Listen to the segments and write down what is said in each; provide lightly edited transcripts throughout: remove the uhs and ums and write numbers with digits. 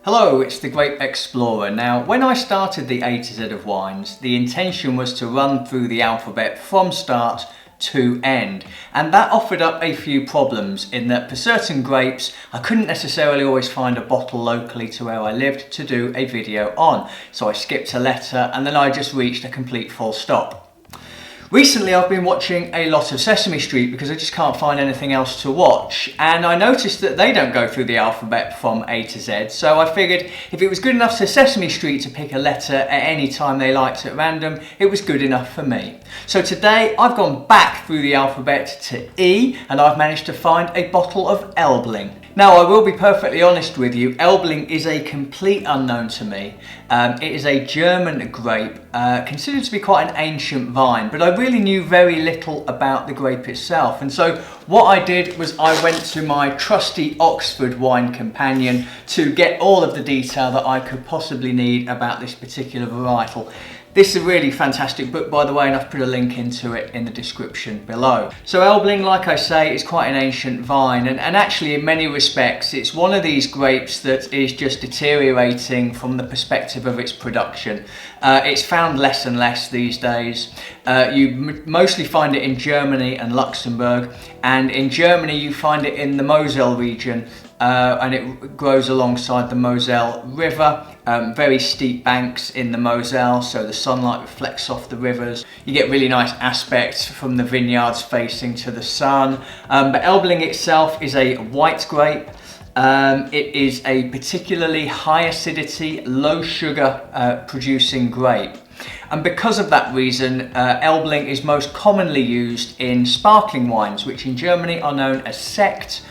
Hello, it's the Grape Explorer. Now, when I started the A to Z of wines, the intention was to run through the alphabet from start to end. And that offered up a few problems in that for certain grapes, I couldn't necessarily always find a bottle locally to where I lived to do a video on. So I skipped a letter and then I just reached a complete full stop. Recently I've been watching a lot of Sesame Street because I just can't find anything else to watch, and I noticed that they don't go through the alphabet from A to Z, so I figured if it was good enough to Sesame Street to pick a letter at any time they liked at random, it was good enough for me. So today I've gone back through the alphabet to E and I've managed to find a bottle of Elbling. Now, I will be perfectly honest with you, Elbling is a complete unknown to me. It is a German grape, considered to be quite an ancient vine, but I really knew very little about the grape itself. And so what I did was I went to my trusty Oxford wine companion to get all of the detail that I could possibly need about this particular varietal. This is a really fantastic book, by the way, and I've put a link into it in the description below. So Elbling, like I say, is quite an ancient vine, and actually in many respects it's one of these grapes that is just deteriorating from the perspective of its production. It's found less and less these days. You mostly find it in Germany and Luxembourg, and in Germany you find it in the Moselle region, and it grows alongside the Moselle river. Very steep banks in the Moselle, so the sunlight reflects off the rivers. You get really nice aspects from the vineyards facing to the sun. But Elbling itself is a white grape. It is a particularly high acidity, low sugar producing grape. And because of that reason, Elbling is most commonly used in sparkling wines, which in Germany are known as sekt.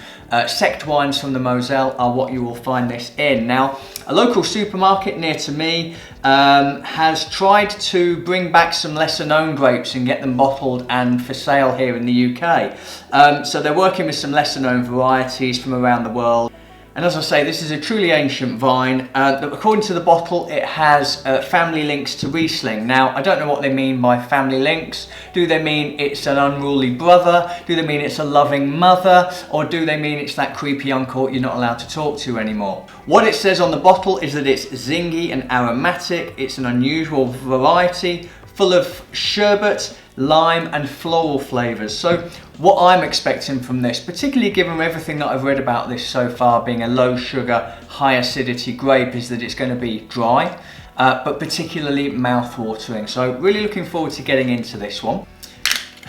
Sekt wines from the Moselle are what you will find this in. Now, a local supermarket near to me has tried to bring back some lesser known grapes and get them bottled and for sale here in the UK. So they're working with some lesser known varieties from around the world. And as I say, this is a truly ancient vine. According to the bottle, it has family links to Riesling. Now, I don't know what they mean by family links. Do they mean it's an unruly brother? Do they mean it's a loving mother? Or do they mean it's that creepy uncle you're not allowed to talk to anymore? What it says on the bottle is that it's zingy and aromatic. It's an unusual variety, full of sherbet, lime and floral flavours. So what I'm expecting from this, particularly given everything that I've read about this so far being a low sugar, high acidity grape, is that it's going to be dry, but particularly mouth-watering. So really looking forward to getting into this one.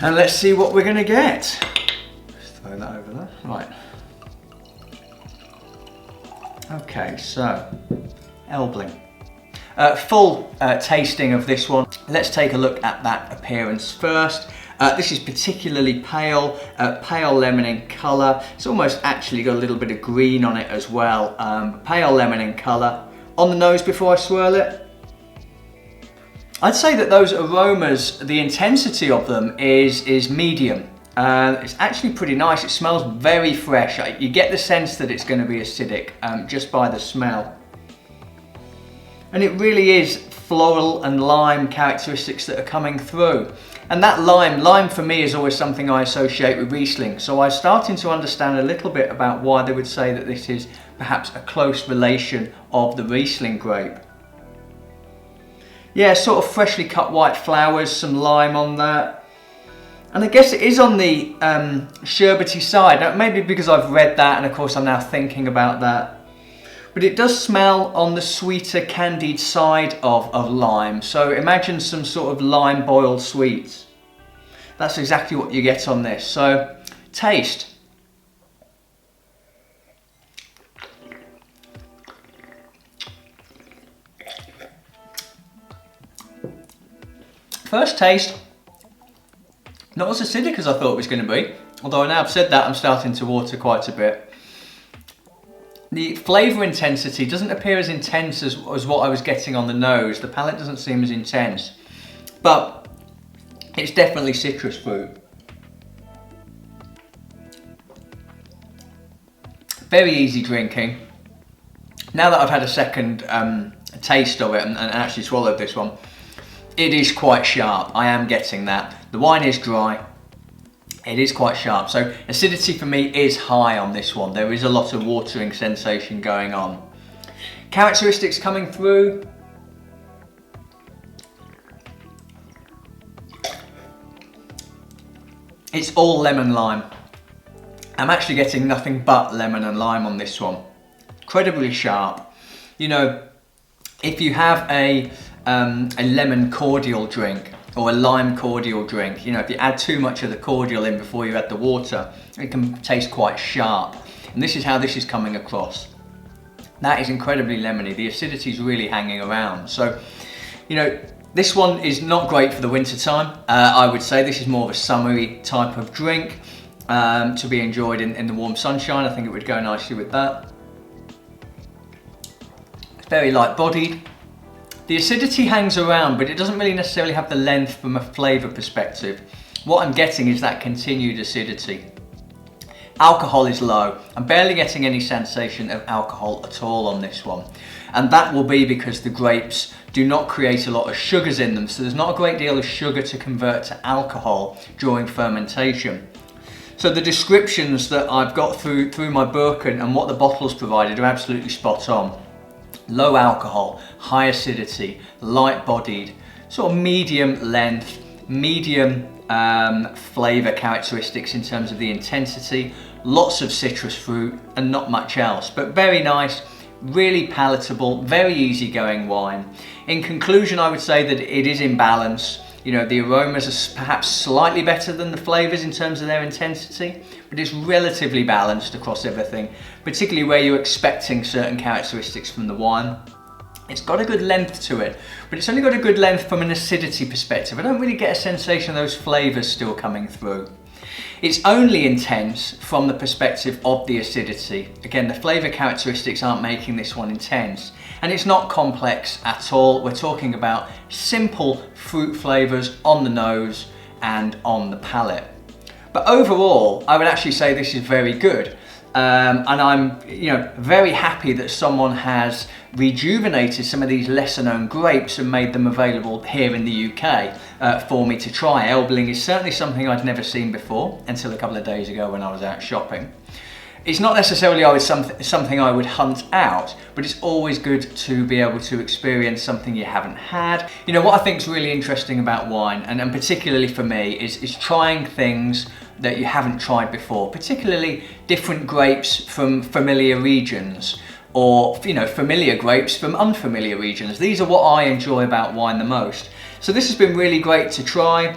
And let's see what we're going to get. Just throw that over there. Right. Okay, so Elbling. Full tasting of this one. Let's take a look at that appearance first. This is particularly pale, pale lemon in colour. It's almost actually got a little bit of green on it as well. Pale lemon in colour. On the nose before I swirl it, I'd say that those aromas, the intensity of them is medium. It's actually pretty nice. It smells very fresh. You get the sense that it's going to be acidic just by the smell. And it really is floral and lime characteristics that are coming through. And that lime for me is always something I associate with Riesling. So I'm starting to understand a little bit about why they would say that this is perhaps a close relation of the Riesling grape. Yeah, sort of freshly cut white flowers, some lime on that. And I guess it is on the sherbety side. Now, maybe because I've read that and of course I'm now thinking about that. But it does smell on the sweeter, candied side of lime. So imagine some sort of lime boiled sweets. That's exactly what you get on this. So, taste. First taste, not as acidic as I thought it was going to be. Although now I've said that, I'm starting to water quite a bit. The flavour intensity doesn't appear as intense as what I was getting on the nose. The palate doesn't seem as intense, but it's definitely citrus fruit. Very easy drinking. Now that I've had a second taste of it and actually swallowed this one, it is quite sharp. I am getting that. The wine is dry. It is quite sharp, so acidity for me is high on this one. There is a lot of watering sensation going on. Characteristics coming through. It's all lemon lime. I'm actually getting nothing but lemon and lime on this one. Incredibly sharp. You know, if you have a lemon cordial drink or a lime cordial drink, you know, if you add too much of the cordial in before you add the water, it can taste quite sharp. And this is how this is coming across. That is incredibly lemony. The acidity is really hanging around. So, you know, this one is not great for the winter time. I would say this is more of a summery type of drink to be enjoyed in the warm sunshine. I think it would go nicely with that. It's very light bodied. The acidity hangs around, but it doesn't really necessarily have the length from a flavour perspective. What I'm getting is that continued acidity. Alcohol is low. I'm barely getting any sensation of alcohol at all on this one. And that will be because the grapes do not create a lot of sugars in them, so there's not a great deal of sugar to convert to alcohol during fermentation. So the descriptions that I've got through my book and what the bottles provided are absolutely spot on. Low alcohol, high acidity, light bodied, sort of medium length, medium flavour characteristics in terms of the intensity, lots of citrus fruit and not much else, but very nice, really palatable, very easygoing wine. In conclusion, I would say that it is in balance. You know, the aromas are perhaps slightly better than the flavours in terms of their intensity, but it's relatively balanced across everything, particularly where you're expecting certain characteristics from the wine. It's got a good length to it, but it's only got a good length from an acidity perspective. I don't really get a sensation of those flavours still coming through. It's only intense from the perspective of the acidity. Again, the flavour characteristics aren't making this one intense. And it's not complex at all. We're talking about simple fruit flavours on the nose and on the palate. But overall, I would actually say this is very good. And I'm, very happy that someone has rejuvenated some of these lesser known grapes and made them available here in the UK for me to try. Elbling is certainly something I'd never seen before until a couple of days ago when I was out shopping. It's not necessarily always something I would hunt out, but it's always good to be able to experience something you haven't had. You know, what I think is really interesting about wine, and particularly for me, is trying things that you haven't tried before, particularly different grapes from familiar regions, or familiar grapes from unfamiliar regions. These are what I enjoy about wine the most. So this has been really great to try.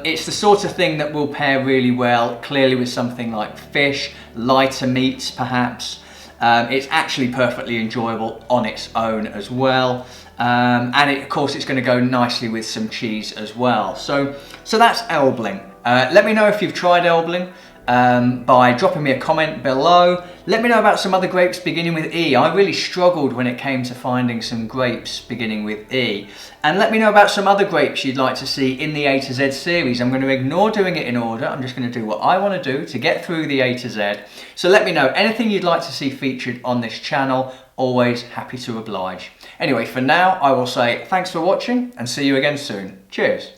It's the sort of thing that will pair really well, clearly, with something like fish, lighter meats perhaps. It's actually perfectly enjoyable on its own as well. And of course it's going to go nicely with some cheese as well. So that's Elbling. Let me know if you've tried Elbling by dropping me a comment below. Let me know about some other grapes beginning with E. I really struggled when it came to finding some grapes beginning with E. And let me know about some other grapes you'd like to see in the A to Z series. I'm going to ignore doing it in order. I'm just going to do what I want to do to get through the A to Z. So let me know anything you'd like to see featured on this channel. Always happy to oblige. Anyway, for now, I will say thanks for watching and see you again soon. Cheers.